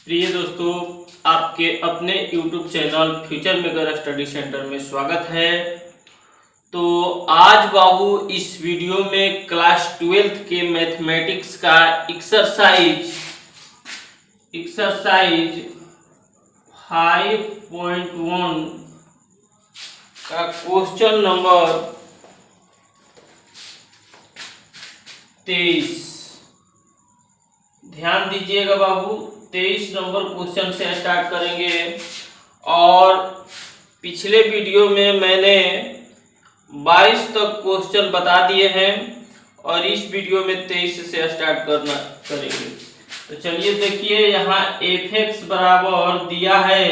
प्रिय दोस्तों, आपके अपने YouTube channel future maker study centre में स्वागत है। तो आज बाबू इस वीडियो में क्लास 12th के मैथमेटिक्स का एक्सरसाइज 5.1 का क्वेश्चन नंबर 23 ध्यान दीजिएगा बाबू। 23 नंबर क्वेश्चन से स्टार्ट करेंगे और पिछले वीडियो में मैंने 22 तक क्वेश्चन बता दिए हैं और इस वीडियो में 23 से स्टार्ट करेंगे। तो चलिए देखिए, यहाँ f(x) बराबर दिया है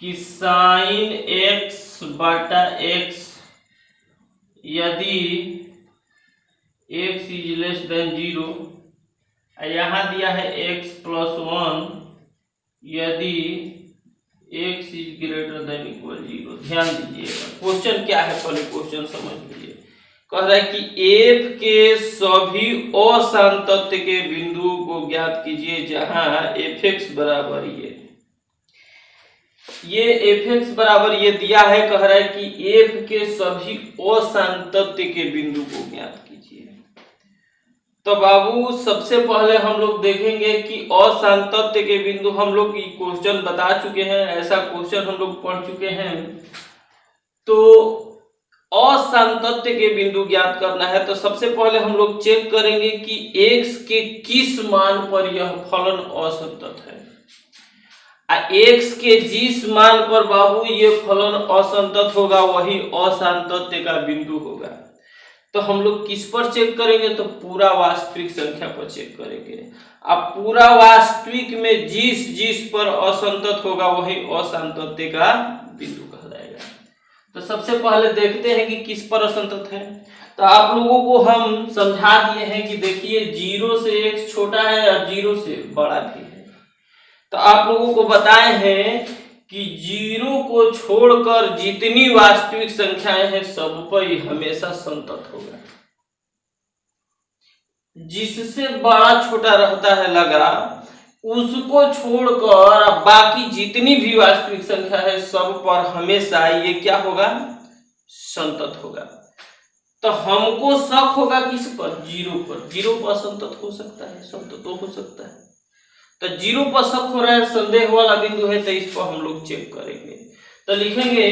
कि sin x बटा x यदि x इज लेस देन 0, यहाँ दिया है x + 1 यदि x is greater than equal 0। ध्यान दीजिएगा क्वेश्चन क्या है, पहले क्वेश्चन समझ लीजिए। कह रहा है कि f के सभी असांतत्य के बिंदुओं को ज्ञात कीजिए जहां f(x) बराबर ये f(x) बराबर ये दिया है। कह रहा है कि f के सभी असांतत्य के बिंदु को ज्ञात कीजिए। तो बाबू सबसे पहले हम लोग देखेंगे कि असांतत्य के बिंदु, हम लोग क्वेश्चन बता चुके हैं, ऐसा क्वेश्चन हम लोग पढ़ चुके हैं। तो असांतत्य के बिंदु ज्ञात करना है तो सबसे पहले हम लोग चेक करेंगे कि x के किस मान पर यह फलन असंतत है। x के जिस मान पर बाबू ये फलन असंतत होगा वही असांतत्य का बिंदु होगा। तो हम लोग किस पर चेक करेंगे? तो पूरा वास्तविक संख्या पर चेक करेंगे। अब पूरा वास्तविक में जिस पर असंतत होगा वही असांतत्य का बिंदु कहलाएगा। तो सबसे पहले देखते हैं कि किस पर असंतत है। तो आप लोगों को हम समझा दिए हैं कि देखिए 0 से x छोटा है और 0 से बड़ा भी है। तो आप लोगों को बताए हैं कि 0 को छोड़कर जितनी वास्तविक संख्याएं हैं सब पर ही हमेशा संतत होगा। जिससे बड़ा छोटा रहता है लगा, उसको छोड़कर बाकी जितनी भी वास्तविक संख्या है सब पर हमेशा ये क्या होगा? संतत होगा। तो हमको शक होगा किस पर? 0 पर। 0 पर असंतत हो सकता है, संतत तो हो सकता है। तो 0 पर शक हो रहा है, संदेह वाला बिंदु है, तो इस पर हम लोग चेक करेंगे। तो लिखेंगे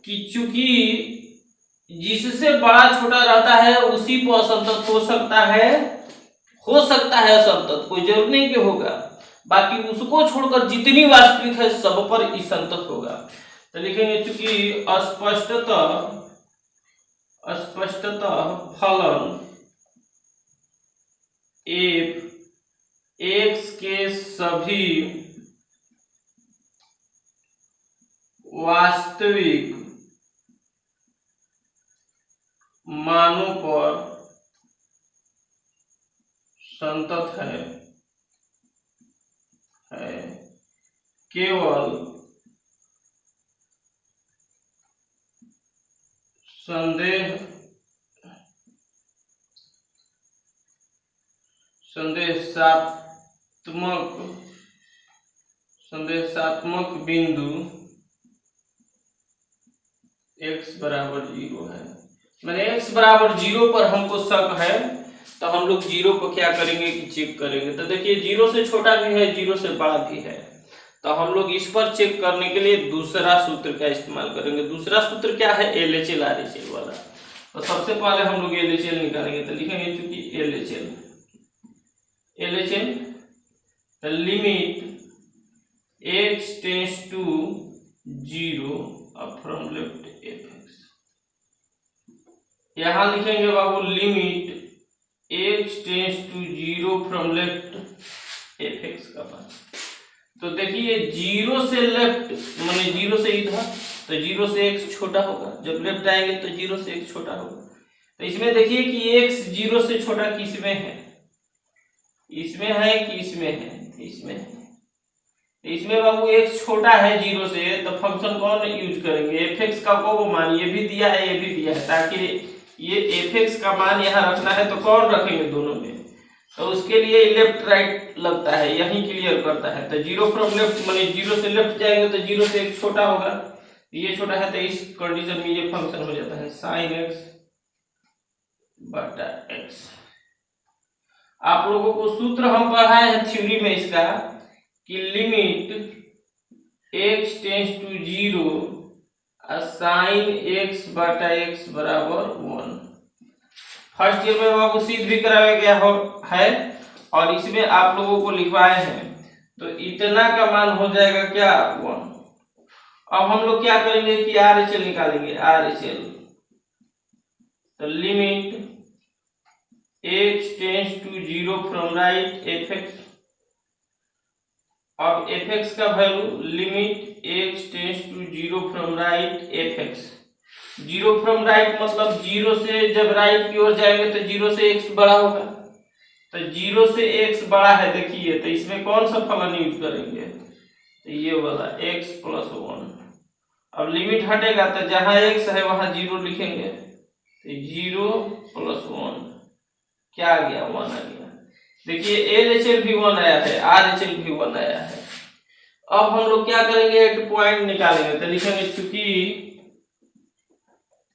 कि चूंकि जिससे बड़ा छोटा रहता है उसी पर असंतत हो सकता है असंतत, कोई जरूर नहीं कि होगा। बाकी उसको छोड़कर जितनी वास्तविक है सब पर असंतत होगा। तो लिखेंगे चूंकि स्पष्टतः फलन f x के सभी वास्तविक मानों पर संतत है केवल संदेशात्मक बिंदु x बराबर 0 है। मैंने x बराबर 0 पर हमको शक है, तो हम लोग 0 को क्या करेंगे कि चेक करेंगे। तो देखिए 0 से छोटा भी है, 0 से बड़ा भी है। तो हम लोग इस पर चेक करने के लिए दूसरा सूत्र का इस्तेमाल करेंगे। दूसरा सूत्र क्या है? LHL RHL वाला। तो सबसे पहले हम लोग LHL निकालेंगे। तो लिखेंगे चूंकि LHL तो limit x tends to 0 from left f(x). यहां लिखेंगे बाबू limit x tends to 0 from left f(x) का मान। तो देखिए 0 से लेफ्ट माने 0 से इधर, तो 0 से x छोटा होगा। जब लेफ्ट आएंगे तो 0 से x छोटा होगा। तो इसमें देखिए कि x 0 से छोटा किसमें है? इसमें है कि इसमें है? इसमें है। इसमें बाबू x छोटा है 0 से, तो फंक्शन कौन यूज करेंगे? f(x) का को मान ये भी दिया है, ये भी दिया है, ताकि ये f(x) का मान यहाँ रखना है तो कौन रखेंगे? दोनों में तो उसके लिए लेफ्ट राइट लगता है, यही क्लियर करता है। तो जीरो फ्रॉम लेफ्ट माने जीरो से लेफ्ट जाएंगे तो जीरो से एक छोटा होगा, ये छोटा है तो इस कंडीशन में ये फंक्शन हो जाता है sin x बटा x। आप लोगों को सूत्र हम पढ़ाए हैं थ्योरी में इसका कि limit x tends to zero sin x बटा x बराबर 1। फर्स्ट ईयर में बाबू सिद्ध भी कराया गया है और इसमें आप लोगों को लिखवाए हैं, तो इतना का मान हो जाएगा क्या 1। अब हम लोग क्या करेंगे कि RHL निकालेंगे, RHL तो limit x tends to zero from right fx। अब fx का value limit x tends to zero from right fx। Zero from right मतलब जीरो से जब राइट की ओर जाएंगे तो जीरो से x बड़ा होगा, तो जीरो से x बड़ा है देखिए, तो इसमें कौन सा फलन यूज करेंगे, तो ये वाला x प्लस 1। अब लिमिट हटेगा तो जहां x है वहां जीरो लिखेंगे, तो जीरो प्लस 1 क्या आ गया 1 आ गया। देखिए LHL भी 1 आया है, RHL भी 1 आया है। अब हम लोग क्या करेंगे एक पॉइंट निकालेंगे, तो लिखेंगे चूंकि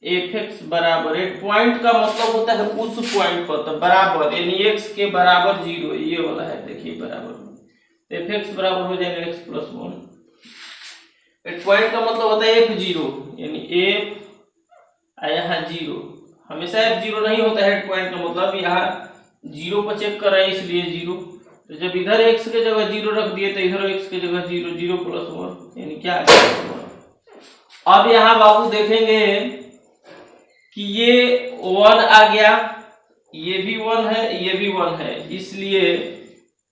fx बराबर, एक पॉइंट का मतलब होता है उस पॉइंट पर, तो बराबर यानी x के बराबर जीरो, ये वाला है देखिए बराबर, fx बराबर हो जाएगा x प्लस 1। एक पॉइंट का मतलब होता है f0 यानी f यहाँ जीरो, हमेशा f0 नहीं होता है पॉइंट का मतलब, यहाँ जीरो पर चेक कर रहे हैं इसलिए जीरो। तो जब इधर x के जगह जीरो रख दिए तो इधर x के जगह जीरो, जीरो प्लस 1 यानी क्या आ गया। अब यहाँ बाबू देखेंगे कि ये 1 आ गया, ये भी 1 है, ये भी 1 है, इसलिए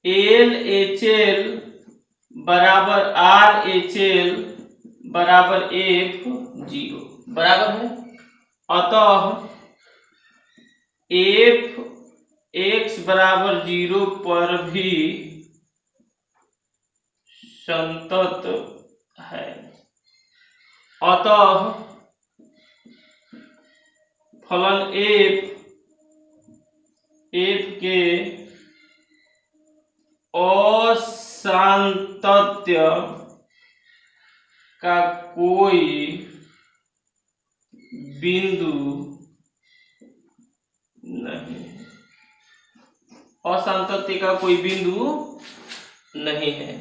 LHL बराबर RHL बराबर f0 बराबर है। अतः fx बराबर 0 पर भी संतत है। अतः फलन f के असांतत्य का कोई बिंदु नहीं, असांतत्य का कोई बिंदु नहीं है।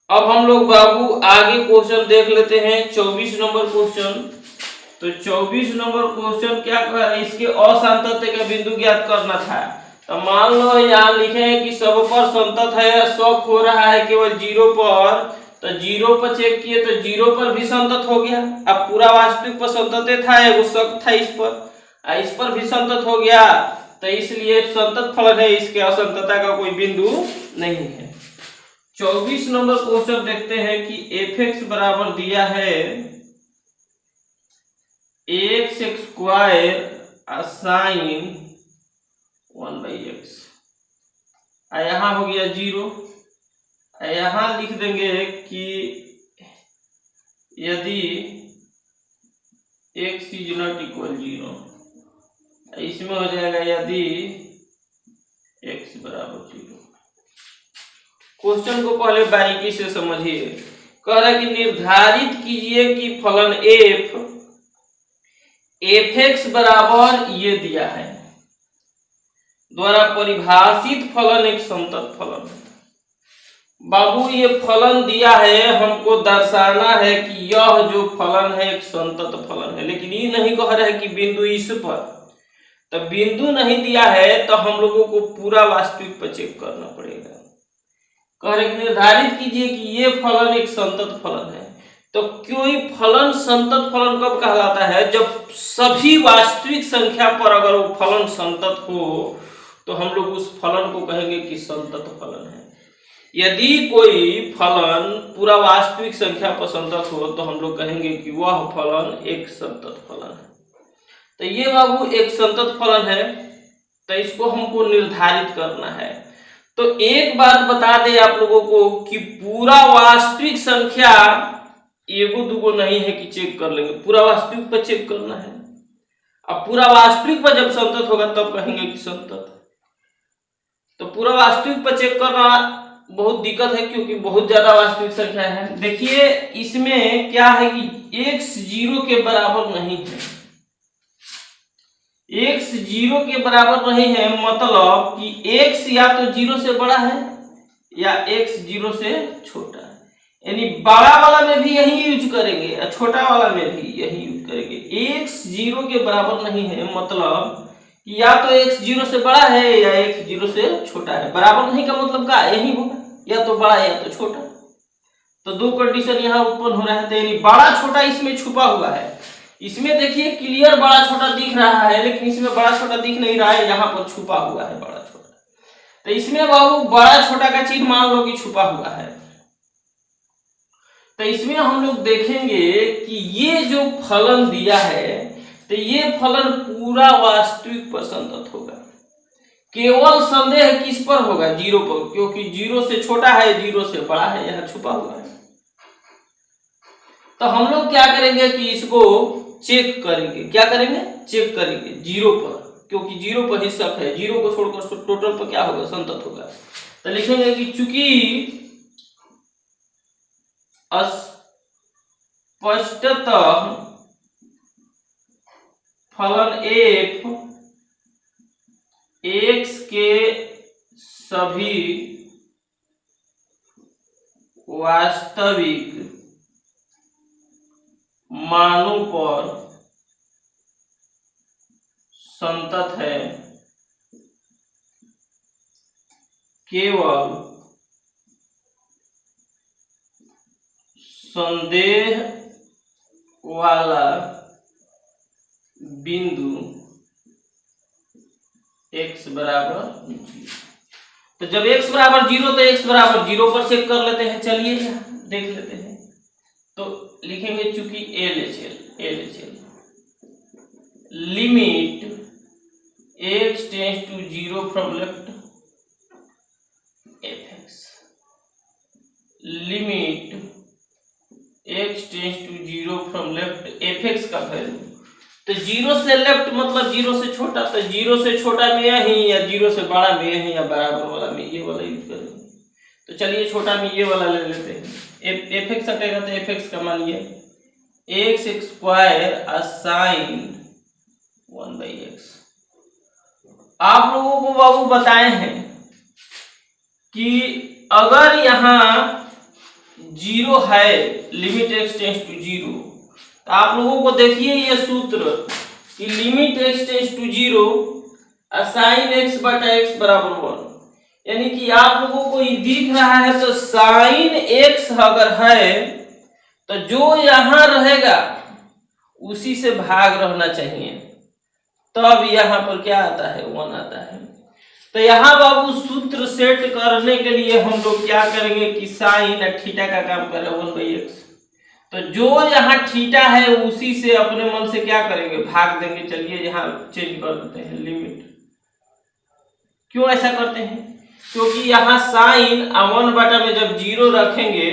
अब हम लोग बाबू आगे क्वेश्चन देख लेते हैं 24 नंबर क्वेश्चन। तो 24 नंबर क्वेश्चन क्या कह रहा है, इसके असांतत्य का बिंदु ज्ञात करना था। तो मान लो यहाँ लिखे हैं कि सब पर संतत है, शक हो रहा है केवल जीरो पर, तो जीरो पर चेक किए तो जीरो पर भी संतत हो गया। अब पूरा वास्तविक पर संतत था, वो शक था इस पर भी संतत हो गया, तो इसलिए संतत फलन है, इसके असंततता का कोई बिंदु नहीं है। 24 नंबर क्वेश्चन देखते हैं कि fx बराबर दिया है x स्क्वायर साइन 1/x, यहाँ हो गया जीरो। यहाँ लिख देंगे कि यदि x इज नॉट इक्वल 0, इसमें हो जाएगा यदि x बराबर 0। क्वेश्चन को पहले बारीकी से समझिए। कह रहा है कि निर्धारित कीजिए कि फलन fx बराबर ये दिया है द्वारा परिभाषित फलन एक संतत फलन है। बाबू ये फलन दिया है, हमको दर्शाना है कि यह जो फलन है एक संतत फलन है, लेकिन ये नहीं कह रहा है कि बिंदु इस पर। तो बिंदु नहीं दिया है तो हम लोगों को पूरा वास्तविक पर चेक करना पड़ेगा। कह रहे निर्धारित कीजिए कि ये फलन एक संतत फलन है। तो कोई फलन संतत फलन कब कहलाता है, जब सभी वास्तविक संख्या पर अगर वो फलन संतत हो तो हम लोग उस फलन को कहेंगे कि संतत फलन है। यदि कोई फलन पूरा वास्तविक संख्या पर संतत हो तो हम लोग कहेंगे कि वह फलन एक संतत फलन है। तो ये बाबू एक संतत फलन है, तो इसको हमको निर्धारित करना है। तो एक बात बता दे आप लोगों को कि पूरा वास्तविक संख्या एगो दूगो नहीं है कि चेक कर लेंगे, पूरा वास्तविक पर चेक करना है। अब पूरा वास्तविक पर जब संतत होगा तब कहेंगे कि संतत। पूरा वास्तविक पर चेक करना बहुत दिक्कत है क्योंकि बहुत ज्यादा वास्तविक संख्या है। देखिए इसमें क्या है कि x 0 के बराबर नहीं है, x 0 के बराबर नहीं है मतलब कि x या तो 0 से बड़ा है या x 0 से छोटा है, यानी बड़ा वाला में भी यही यूज करेंगे और छोटा वाला में भी यही यूज करेंगे। x 0 के बराबर नहीं है मतलब कि या तो x 0 से बड़ा है या x 0 से छोटा है। बराबर नहीं का मतलब क्या यही होगा, या तो बड़ा या तो छोटा। तो दो कंडीशन यहाँ उत्पन्न हो रहा है, यानी बड़ा छोटा इसमें छुपा हुआ है। इसमें देखिए क्लियर बड़ा छोटा दिख रहा है लेकिन इसमें बड़ा छोटा दिख नहीं रहा है, यहाँ पर छुपा हुआ है बड़ा छोटा। तो इसमें बाबू बड़ा छोटा का चीज मान लो कि छुपा हुआ है। तो इसमें हम लोग देखेंगे कि ये जो फलन दिया है तो ये फलन पूरा वास्तविक पर संतत होगा। केवल संदेह किस पर होगा, 0 पर, क्योंकि 0 से छोटा है 0 से बड़ा है, यहाँ छुपा हुआ है। तो हम लोग क्या करेंगे कि इसको चेक करेंगे। क्या करेंगे? चेक करेंगे 0 पर, क्योंकि 0 पर ही शक है। 0 को छोड़कर टोटल पर क्या होगा, संतत होगा। तो लिखेंगे कि चूंकि स्पष्टतः फलन f x के सभी वास्तविक मानों पर संतत है, केवल संदेह वाला बिंदु x बराबर 0। तो जब x बराबर 0 तो x बराबर 0 पर चेक कर लेते हैं। चलिए देख लेते हैं। तो लिखेंगे चूंकि LHL limit x tends to 0 from left fx, limit x tends to 0 from left fx का वैल्यू। तो 0 से लेफ्ट मतलब 0 से छोटा, तो 0 से छोटा में यही या 0 से बड़ा में यही या बराबर वाला में ये वाला यूज करेंगे। तो चलिए छोटा में ये वाला ले लेते हैं। fx हटेगा तो fx का मानिए x स्क्वायर साइन 1/x। आप लोगों को बाबू बताए हैं कि अगर यहाँ 0 है, लिमिट x टेंड्स टू 0, तो आप लोगों को देखिए ये सूत्र कि limit x tends to 0 sine x बटा x बराबर 1, यानी कि आप लोगों को ये दिख रहा है। तो साइन x अगर है तो जो यहां रहेगा उसी से भाग रहना चाहिए, तब यहाँ पर क्या आता है, 1 आता है। तो यहाँ बाबू सूत्र सेट करने के लिए हम लोग क्या करेंगे कि साइन थीटा का काम करे 1/x। तो जो यहाँ थीटा है उसी से अपने मन से क्या करेंगे, भाग देंगे। चलिए यहाँ चेंज कर देते हैं लिमिट। क्यों ऐसा करते हैं? क्योंकि यहाँ साइन 1 बटा में जब 0 रखेंगे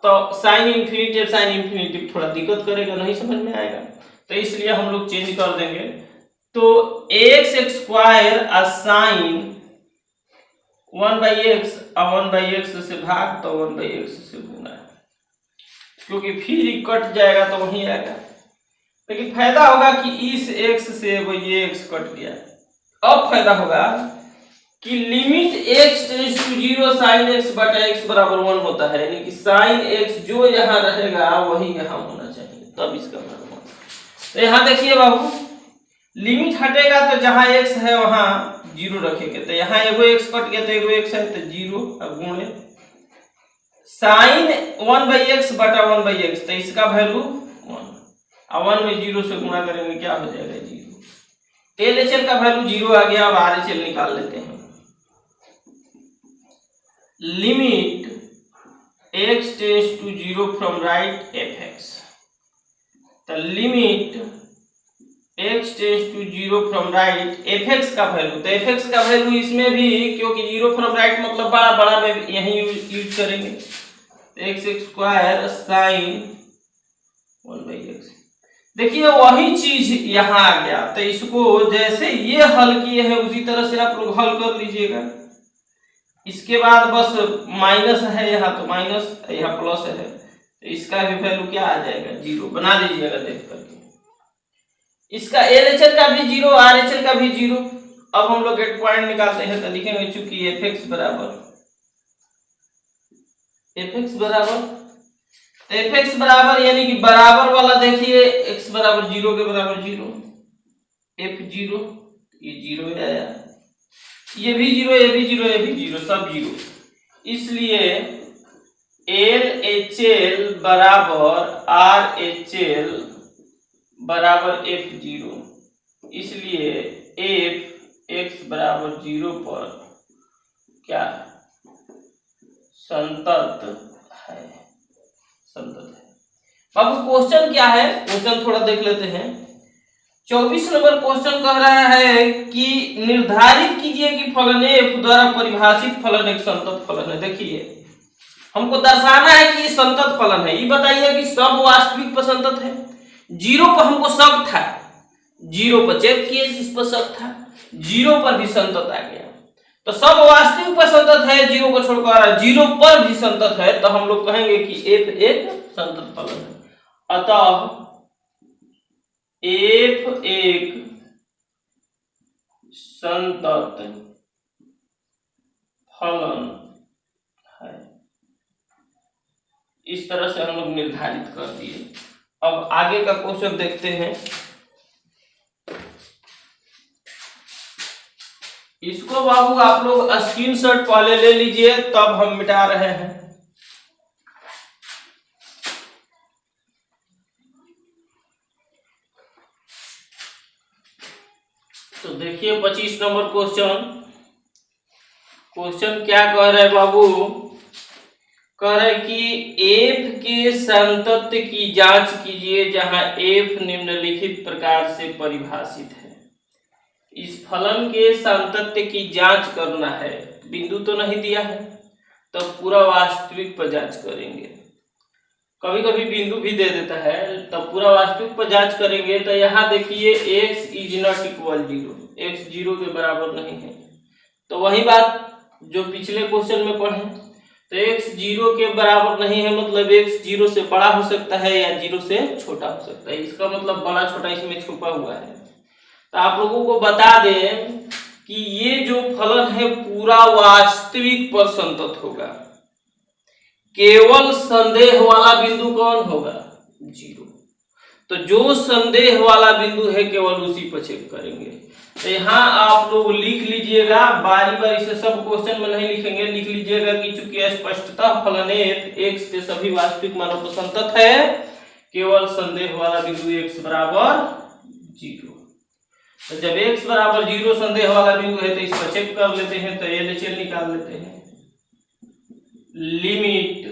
तो साइन इन्फिनिटी थोड़ा दिक्कत करेगा, नहीं समझ में आएगा। तो इसलिए हम लोग चेंज कर देंगे। तो x square sine 1/x 1/x से भाग तो 1/x से गुना, क्योंकि फिर कट जाएगा तो वहीं आएगा। लेकिन फायदा होगा कि इस x से वो ये x कट गया। अब फायदा होगा कि limit x tends to 0 sine x बटा x बराबर 1 होता है, यानी कि साइन x जो यहाँ रहेगा वही यहाँ होना चाहिए, तब इसका मतलब। तो यहाँ देखिए बाबू, लिमिट हटेगा तो जहां x है वहां 0 रखेंगे। तो यहाँ एगो x कट गया तो एगो x है तो 0 गुणे साइन 1/x बटा 1/x, तो इसका वैल्यू 1 और 1 में 0 से गुणा करेंगे क्या हो जाएगा, 0। LHL का वैल्यू 0 आ गया। अब RHL निकाल लेते हैं। Limit x tends to 0 from right fx, तो limit x tends to 0 from right fx का वैल्यू। तो fx का वैल्यू इसमें भी, क्योंकि 0 फ्रॉम राइट मतलब बड़ा में यही यूज करेंगे। x square sine 1/x। देखिए वही चीज यहाँ आ गया, तो इसको जैसे ये हल किए हैं उसी तरह से आप लोग हल कर लीजिएगा। इसके बाद बस माइनस है यहाँ, तो माइनस, यहाँ प्लस है, तो इसका भी वैल्यू क्या आ जाएगा, 0 बना लीजिएगा देख करके। इसका LHS का भी 0, RHS का भी 0। अब हम लोग गेट पॉइंट निकालते हैं, तो लिखेंगे चूंकि fx बराबर यानी कि बराबर वाला देखिए x बराबर 0 के बराबर 0, f0 ये 0 आया, ये भी 0, ये भी 0, ये भी 0, सब 0। इसलिए LHL बराबर RHL बराबर f0, इसलिए f(x) बराबर 0 पर क्या संतत है, संतत है। अब क्वेश्चन क्या है, क्वेश्चन थोड़ा देख लेते हैं। 24 नंबर क्वेश्चन कह रहा है कि निर्धारित कीजिए कि फलन f द्वारा परिभाषित फलन एक संतत फलन है। देखिए हमको दर्शाना है कि ये संतत फलन है, ये बताइए कि सब वास्तविक पर संतत है। 0 पर हमको शक था, 0 पर चेक किए, इस पर शक था, 0 पर भी संतत आ गया, तो सब वास्तविक पर संतत है, 0 को छोड़कर 0 पर भी संतत है, तो हम लोग कहेंगे कि f एक संतत फलन है। अतः f एक संतत फलन है। इस तरह से हम लोग निर्धारित कर दिए। अब आगे का क्वेश्चन देखते हैं। इसको बाबू आप लोग स्क्रीनशॉट पहले ले लीजिए, तब हम मिटा रहे हैं। तो देखिए 25 नंबर क्वेश्चन क्या कह रहे हैं बाबू, कह रहे कि f के संतत्व की जांच कीजिए जहां f निम्नलिखित प्रकार से परिभाषित है। इस फलन के संतत्व की जांच करना है, बिंदु तो नहीं दिया है, तो पूरा वास्तविक पर जांच करेंगे। कभी कभी बिंदु भी दे देता है, तब पूरा वास्तविक पर जांच करेंगे। तो यहाँ देखिए x is not equal 0, x 0 के बराबर नहीं है, तो वही बात जो पिछले क्वेश्चन में पढ़े, तो x 0 के बराबर नहीं है, मतलब x 0 से बड़ा हो सकता है या 0 से छोटा हो सकता है। इसका मतलब बड़ा छोटा इसमें छुपा हुआ है। तो आप लोगों को बता दें कि ये जो फलन है पूरा वास्तविक पर संतत होगा। केवल संदेह वाला बिंदु कौन होगा, 0। तो जो संदेह वाला बिंदु है केवल उसी पर चेक करेंगे। तो यहाँ आप लोग लिख लीजिएगा, बारी बारी से सब क्वेश्चन में नहीं लिखेंगे, लिख लीजिएगा कि चूंकि स्पष्टतः फलन x के सभी वास्तविक मानों पर संतत है, केवल संदेह वाला बिंदु x बराबर 0। तो जब x बराबर 0 संदेह वाला बिंदु है तो इस पर चेक कर लेते हैं। तो LHL निकाल लेते हैं। Limit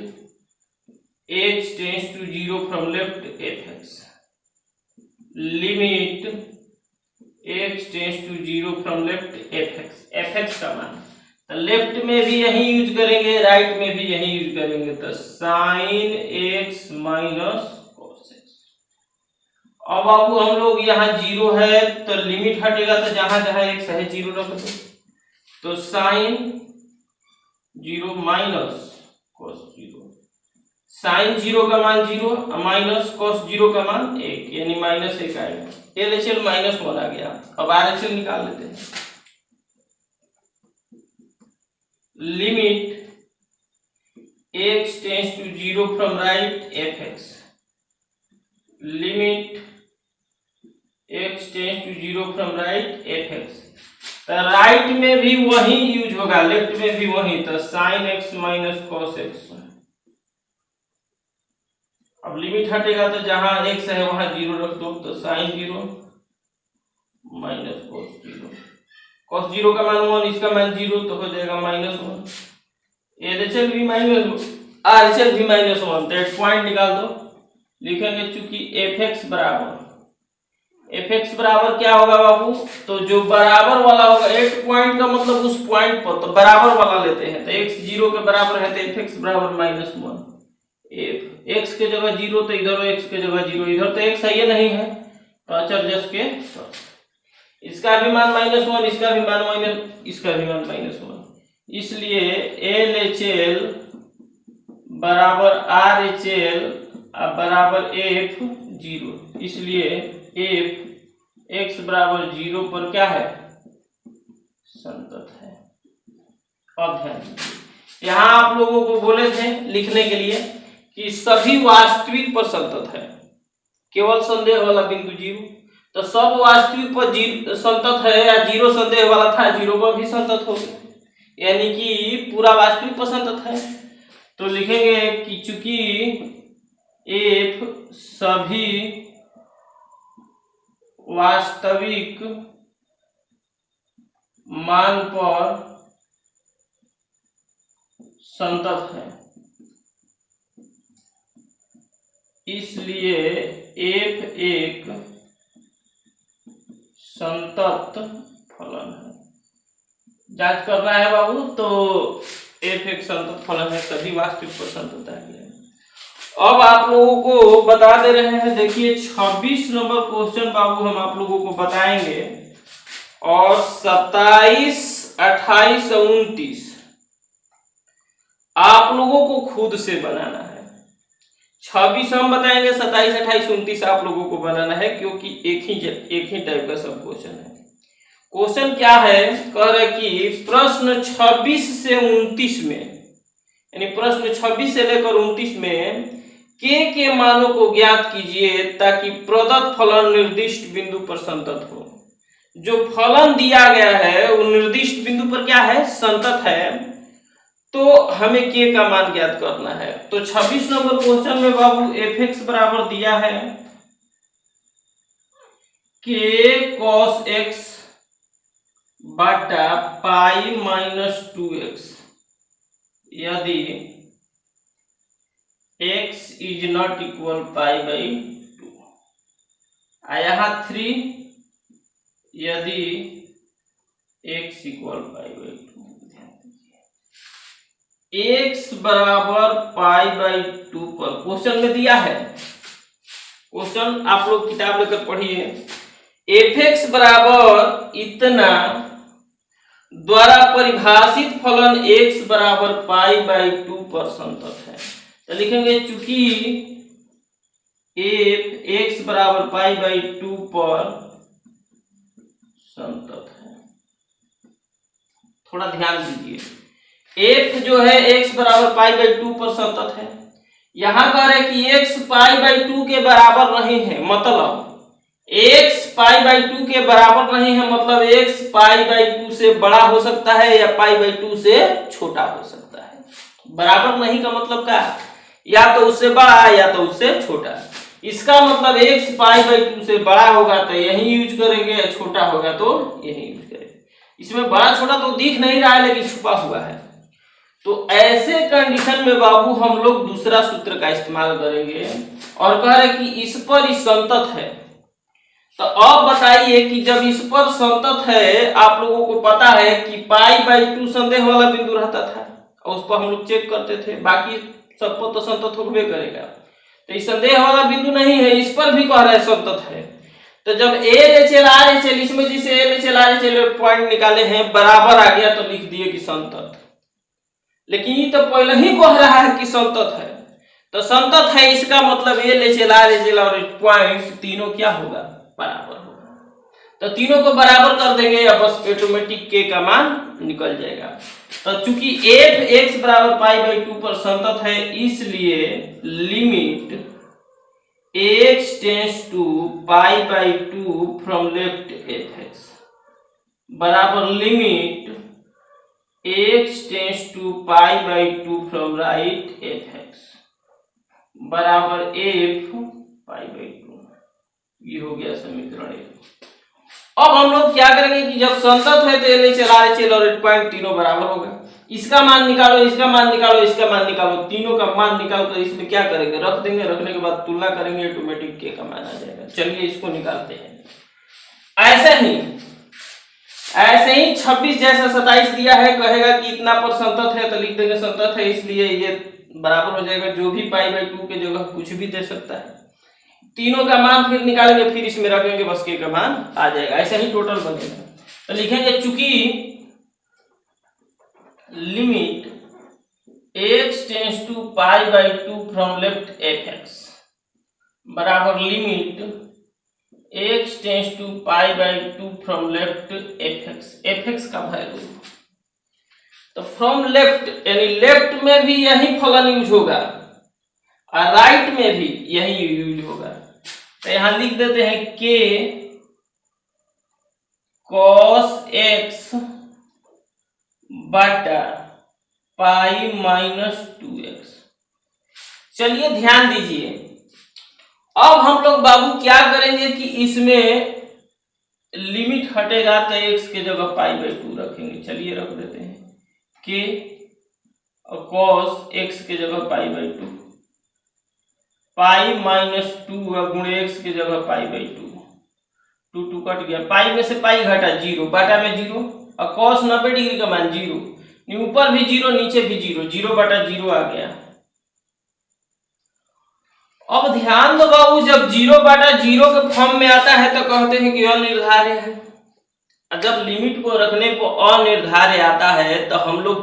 h tends to 0 from left fx, limit x tends to 0 from left fx का मान, तो लेफ्ट में भी यही यूज करेंगे, राइट में भी यही यूज करेंगे। तो sine x minus cos x। अब बाबू हम लोग यहाँ 0 है तो लिमिट हटेगा, तो जहां जहां x है 0 रख दो। तो साइन 0 माइनस cos 0, साइन 0 का मान 0 माइनस cos 0 का मान 1, यानी -1 आएगा। LHL -1 आ गया। अब RHL निकाल लेते हैं। Limit x tends to 0 from right fx, limit x tends to 0 from right fx। तो राइट में भी वही यूज होगा, लेफ्ट में भी वही, तो sine x minus cos x। अब लिमिट हटेगा तो जहां x है वहां 0 रख दो, तो साइन 0 माइनस cos 0, cos 0 का मान 1, इसका मान 0, तो हो जाएगा -1। LHL भी -1, RHL भी -1, तो पॉइंट निकाल दो। लिखेंगे चूंकि fx बराबर क्या होगा बाबू, तो जो बराबर वाला होगा, एट पॉइंट का मतलब उस पॉइंट पर, तो बराबर वाला लेते हैं। तो x 0 के बराबर है तो fx बराबर -1, एफ, एक्स के जगह 0 तो इधर एक्स के जगह 0, इधर तो एक्स है ये नहीं है तो अचरजस के इसका भी मान -1, इसका भी मान -1, इसलिए LHL बराबर RHL बराबर F0, इसलिए F x बराबर 0 पर क्या है, संतत है। अब ध्यान दीजिए, यहाँ आप लोगों को बोले थे लिखने के लिए कि सभी वास्तविक पर संतत है, केवल संदेह वाला बिंदु 0, तो सब वास्तविक पर संतत है या 0 संदेह वाला था 0 पर भी संतत हो गया, यानी कि पूरा वास्तविक पर संतत है। तो लिखेंगे कि चूंकि F सभी वास्तविक मान पर संतत है, इसलिए F एक संतत फलन है। जांच करना है बाबू, तो F एक संतत फलन है, सभी वास्तविक पर संतत है। अब आप लोगों को बता दे रहे हैं, देखिए 26 नंबर क्वेश्चन बाबू हम आप लोगों को बताएंगे, और 27, 28 और 29 आप लोगों को खुद से बनाना है। 26 हम बताएंगे, 27, 28, 29 आप लोगों को बनाना है, क्योंकि एक ही टाइप का सब क्वेश्चन है। क्वेश्चन क्या है, कह रहे कि प्रश्न 26 से 29 में, यानी प्रश्न 26 से लेकर 29 में के मानों को ज्ञात कीजिए ताकि प्रदत्त फलन निर्दिष्ट बिंदु पर संतत हो। जो फलन दिया गया है वो निर्दिष्ट बिंदु पर क्या है, संतत है, तो हमें के का मान ज्ञात करना है। तो 26 नंबर क्वेश्चन में बाबू f(x) बराबर दिया है k cos x बटा पाई -2x यदि x इज नॉट इक्वल π/2, यहाँ 3 यदि x इक्वल π/2। x बराबर π/2 पर क्वेश्चन में दिया है, क्वेश्चन आप लोग किताब लेकर पढ़िए, f(x) बराबर इतना द्वारा परिभाषित फलन x बराबर π/2 पर संतत है। तो लिखेंगे चूंकि f(x) बराबर π/2 पर संतत है। थोड़ा ध्यान दीजिए, f जो है x बराबर π/2 पर संतत है, यहां कह रहे कि x π/2 के बराबर नहीं है, मतलब x π/2 के बराबर नहीं है, मतलब x π/2 से बड़ा हो सकता है या π/2 से छोटा हो सकता है। बराबर नहीं का मतलब क्या, या तो उससे बड़ा या तो उससे छोटा। इसका मतलब x π/2 से बड़ा होगा तो यही यूज करेंगे, या छोटा होगा तो यही यूज करेंगे। इसमें बड़ा छोटा तो दिख नहीं रहा है लेकिन छुपा हुआ है, तो ऐसे कंडीशन में बाबू हम लोग दूसरा सूत्र का इस्तेमाल करेंगे और कह रहे कि इस पर संतत है। तो अब बताइए कि जब इस पर संतत है, आप लोगों को पता है कि π/2 संदेह वाला बिंदु रहता था और उस पर हम लोग चेक करते थे, बाकी सब पर तो संतत होबे करेगा, तो इस संदेह वाला बिंदु नहीं है, इस पर भी कह रहा है संतत है। तो जब LHL RHL, इसमें जिसे LHL RHL पॉइंट निकाले हैं बराबर आ गया तो लिख दिए कि संतत, लेकिन ये तो पहले ही कह रहा है कि संतत है, तो संतत है इसका मतलब LHL RHL और पॉइंट तीनों क्या होगा, बराबर होगा। तो तीनों को बराबर कर देंगे या बस ऑटोमेटिक के का मान निकल जाएगा। तो चूंकि f(x) बराबर π/2 पर संतत है, इसलिए limit x tends to π/2 from left f(x) बराबर limit x tends to π/2 from right f(x) बराबर f π/2। ये हो गया समीकरण 1। अब हम लोग क्या करेंगे कि जब संतत है तो LHL RHL और पॉइंट तीनों बराबर होगा। इसका मान निकालो, इसका मान निकालो, इसका मान निकालो, तीनों का मान निकाल कर इसमें क्या करेंगे, रख देंगे, रखने के बाद तुलना करेंगे, ऑटोमेटिक के का मान आ जाएगा। चलिए इसको निकालते हैं। ऐसे ही 26 जैसा 27 दिया है, कहेगा कि इतना पर संतत है तो लिख देंगे संतत है, इसलिए ये बराबर हो जाएगा, जो भी पाई बाई 2 के जगह कुछ भी दे सकता है। तीनों का मान फिर निकालेंगे, फिर इसमें रखेंगे, बस के का मान आ जाएगा। ऐसा ही टोटल बनेगा। तो लिखेंगे चूंकि limit x tends to pi by 2 from left f x बराबर limit x tends to pi by 2 from left f x का वैल्यू। तो फ्रॉम लेफ्ट यानी लेफ्ट में भी यही फलन यूज होगा और राइट में भी यही यूज होगा। तो यहां लिख देते हैं k cos x बटा पाई माइनस 2x। चलिए ध्यान दीजिए, अब हम लोग बाबू क्या करेंगे कि इसमें लिमिट हटेगा तो x के जगह पाई बाई 2 रखेंगे। चलिए रख देते हैं k और cos x के जगह पाई बाई 2, पाई माइनस 2 गुणे x के जगह पाई बाई 2, 2 कट गया, पाई में से पाई घटा 0, बाटा में 0 और cos 90 डिग्री का मान 0, ऊपर भी 0 नीचे भी 0, 0 बटा 0 आ गया। अब ध्यान दो बाबू, जब 0 बटा 0 के फॉर्म में आता है तो कहते हैं कि अनिर्धार्य है, और जब लिमिट को रखने पर अनिर्धार्य आता है तो हम लोग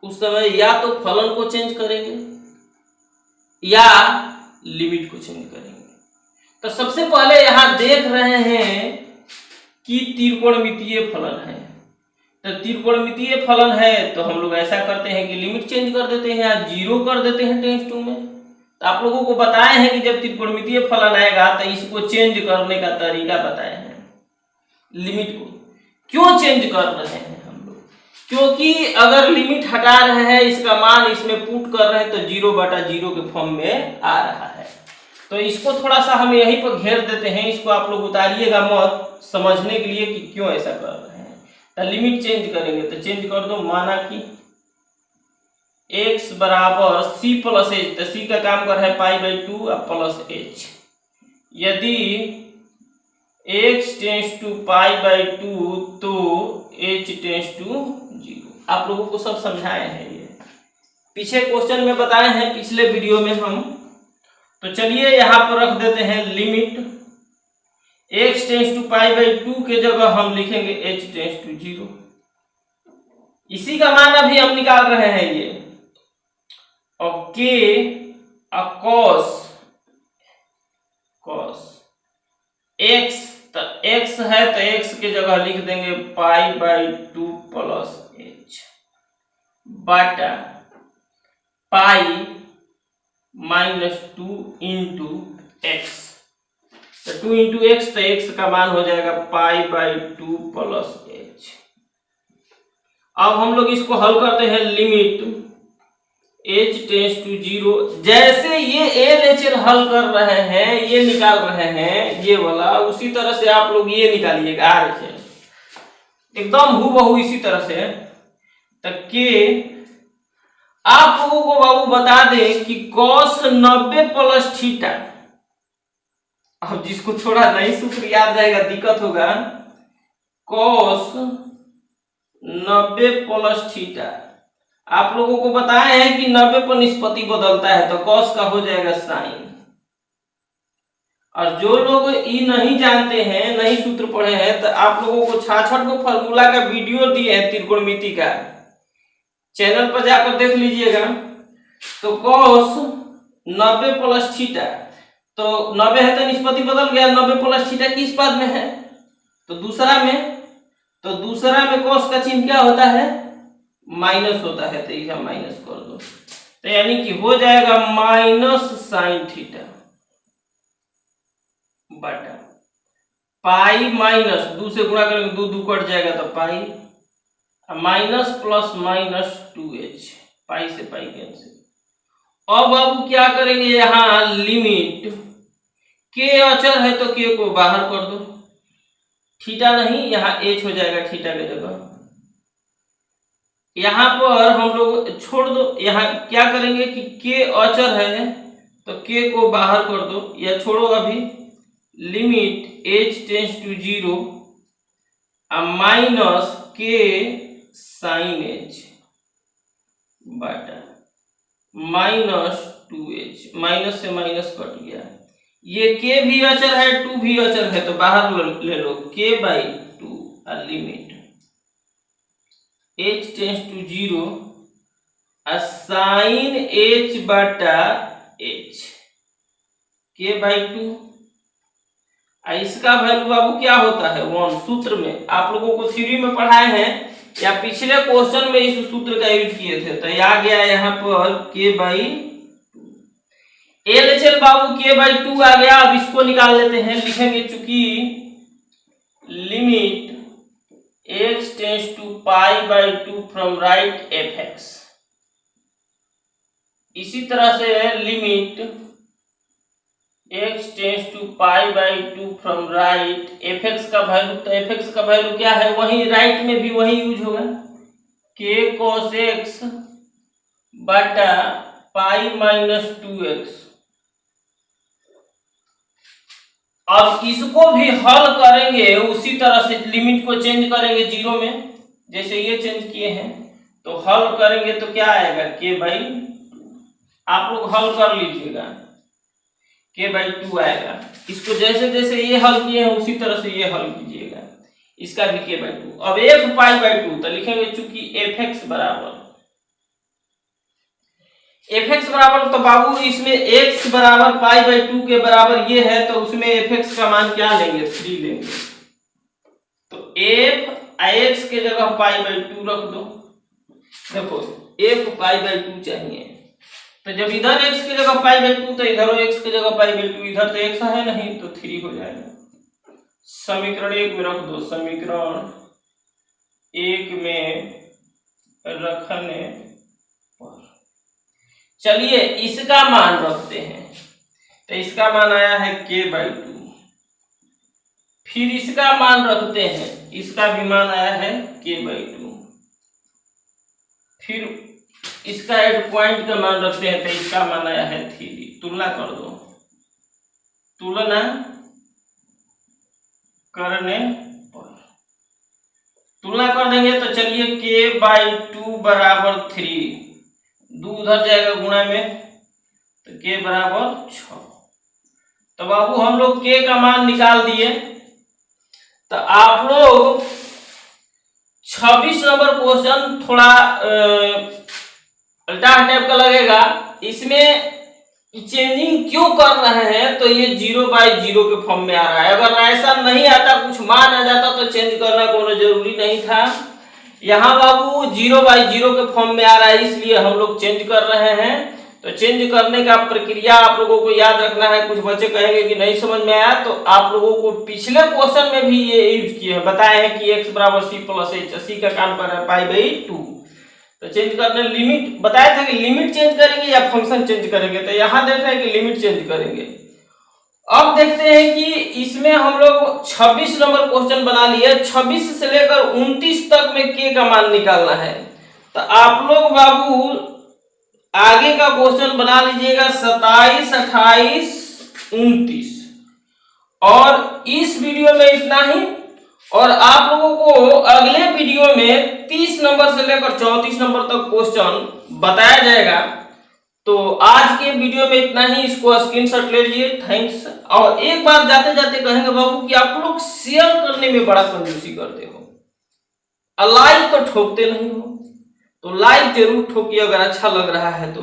उस समय या तो फलन को चेंज करेंगे या लिमिट को चेंज करेंगे। तो सबसे पहले यहां देख रहे हैं कि त्रिकोणमितीय फलन है। तो त्रिकोणमितीय फलन है तो हम लोग ऐसा करते हैं कि लिमिट चेंज कर देते हैं या 0 कर देते हैं टेंस 2 में। तो आप लोगों को बताए हैं कि जब त्रिकोणमितीय फलन आएगा तो इसको चेंज करने का तरीका बताए हैं। लिमिट को क्यों चेंज कर रहे हैं हम लोग, क्योंकि अगर लिमिट हटा रहे हैं, इसका मान इसमें पुट कर रहे हैं तो 0 बटा 0 के फॉर्म में आ रहा है। तो इसको थोड़ा सा हम यहीं पर घेर देते हैं, इसको आप लोग उतारिएगा मत, समझने के लिए कि क्यों ऐसा कर रहे हैं। तो लिमिट चेंज करेंगे तो चेंज कर दो, माना कि x बराबर c प्लस एच, तो c का काम कर है पाई बाई 2 और प्लस h। यदि x tends to pi by 2 तो h टेंस टू 0। आप लोगों को सब समझाए हैं, ये पीछे क्वेश्चन में बताए हैं पिछले वीडियो में हम। तो चलिए यहाँ पर रख देते हैं limit x tends to pi by 2 के जगह हम लिखेंगे h टेंस टू 0। इसी का मान अभी हम निकाल रहे हैं ये, और k cos x, तो x है तो x के जगह लिख देंगे पाई बाई 2 प्लस h बटा पाई माइनस 2 इंटू एक्स। तो 2 इंटू एक्स, तो x का मान हो जाएगा पाई बाई 2 प्लस h। अब हम लोग इसको हल करते हैं, लिमिट h टेंस टू 0। जैसे ये LHL हल कर रहे हैं, ये निकाल रहे हैं ये वाला, उसी तरह से आप लोग ये निकालिएगा RHL, एकदम हूबहू इसी तरह से। तो k आप लोगों को बाबू बता दें कि cos 90 प्लस थीटा, अब जिसको थोड़ा नहीं सूत्र याद रहेगा दिक्कत होगा, cos 90 प्लस थीटा आप लोगों को बताए हैं कि 90 पर निष्पत्ति बदलता है तो cos का हो जाएगा साइन। और जो लोग ई नहीं जानते हैं, नहीं सूत्र पढ़े हैं, तो आप लोगों को 66 को फार्मूला का वीडियो दिए हैं त्रिकोणमिति का, चैनल पर जाकर देख लीजिएगा। तो cos 90 प्लस थीटा, तो 90 है तो निष्पत्ति बदल गया, 90 प्लस थीटा किस पद में है, तो दूसरा में। तो दूसरा में cos का चिन्ह क्या होता है, माइनस होता है, तो इसे माइनस कर दो। तो यानी कि हो जाएगा माइनस साइन थीटा बटा पाई माइनस 2 से गुणा करेंगे, 2 2 कट जाएगा तो पाई, माइनस प्लस माइनस 2h, पाई से पाई कैंसिल। अब अब क्या करेंगे, यहाँ लिमिट k अचर है तो k को बाहर कर दो, थीटा नहीं, यहाँ h हो जाएगा थीटा के जगह। यहाँ पर हम लोग छोड़ दो, यहाँ क्या करेंगे कि k अचर है तो k को बाहर कर दो या छोड़ो अभी, limit h tends to 0 minus k sine h बटा -2h, माइनस से माइनस कट गया। ये k भी अचर है, 2 भी अचर है, तो बाहर ले लो k/2 और limit h tends to 0 sine h बटा h k/2। इसका वैल्यू बाबू क्या होता है 1। सूत्र में आप लोगों को थ्योरी में पढ़ाए हैं या पिछले क्वेश्चन में इस सूत्र का यूज किए थे, तो आ गया यहाँ पर k/2। LHL बाबू k/2 आ गया। अब इसको निकाल लेते हैं, लिखेंगे चूंकि limit x tends to π/2 from right fx। इसी तरह से limit x tends to π/2 from right fx का वैल्यू, तो fx का वैल्यू क्या है, वही राइट में भी वही यूज होगा k cos x बटा π-2x। अब इसको भी हल करेंगे उसी तरह से, लिमिट को चेंज करेंगे 0 में, जैसे ये चेंज किए हैं, तो हल करेंगे तो क्या आएगा k/2। आप लोग हल कर लीजिएगा, k/2 आएगा। इसको जैसे जैसे ये हल किए हैं उसी तरह से ये हल कीजिएगा, इसका भी k/2। अब f π/2 तो लिखेंगे चूंकि fx बराबर तो बाबू इसमें x बराबर π/2 के बराबर ये है, तो उसमें fx का मान क्या लेंगे 3 लेंगे, तो x के जगह π/2 रख दो। देखो f π/2 चाहिए, तो जब इधर x की जगह π/2 तो इधर x की जगह π/2, इधर तो x है नहीं तो 3 हो जाएगा। समीकरण 1 में रख दो, समीकरण 1 में रखने पर चलिए इसका मान रखते हैं, तो इसका मान आया है k/2। फिर इसका मान रखते हैं, इसका भी मान आया है k/2। फिर इसका एड पॉइंट का मान रखते हैं, तो इसका मान आया है 3। तुलना कर दो, तुलना करने पर तुलना कर देंगे तो चलिए k/2 बराबर 3, 2 उधर जाएगा गुणा में, तो k बराबर 6। तो बाबू हम लोग k का मान निकाल दिए। तो आप लोग 26 नंबर क्वेश्चन थोड़ा उल्टा टाइप का लगेगा, इसमें चेंजिंग क्यों कर रहे हैं, तो ये 0/0 के फॉर्म में आ रहा है। अगर ऐसा नहीं आता, कुछ मान आ जाता तो चेंज करना कोई जरूरी नहीं था। यहाँ बाबू 0/0 के फॉर्म में आ रहा है, इसलिए हम लोग चेंज कर रहे हैं। तो चेंज करने का प्रक्रिया आप लोगों को याद रखना है। कुछ बच्चे कहेंगे कि नहीं समझ में आया, तो आप लोगों को पिछले क्वेश्चन में भी ये यूज किए हैं, बताए हैं कि x बराबर c प्लस h, c का काम पर है π/2। तो चेंज करने लिमिट बताया था कि लिमिट चेंज करेंगे या फंक्शन चेंज करेंगे, तो यहाँ देख रहे हैं कि लिमिट चेंज करेंगे। अब देखते हैं कि इसमें हम लोग 26 नंबर क्वेश्चन बना लिए, 26 से लेकर 29 तक में k का मान निकालना है। तो आप लोग बाबू आगे का क्वेश्चन बना लीजिएगा 27, 28, 29। और इस वीडियो में इतना ही, और आप लोगों को अगले वीडियो में 30 नंबर से लेकर 34 नंबर तक क्वेश्चन बताया जाएगा। तो आज के वीडियो में इतना ही, इसको स्क्रीनशॉट ले लीजिए। थैंक्स। और एक बार जाते जाते कहेंगे बाबू कि आप लोग शेयर करने में बड़ा कंजूसी करते हो, लाइक तो ठोकते नहीं हो, तो लाइक जरूर ठोकिए अगर अच्छा लग रहा है तो।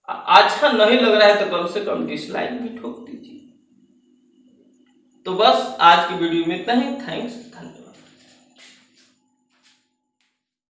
अच्छा नहीं लग रहा है तो कम से कम डिसलाइक भी ठोक दीजिए। तो बस आज की वीडियो में इतना ही। थैंक्स, धन्यवाद।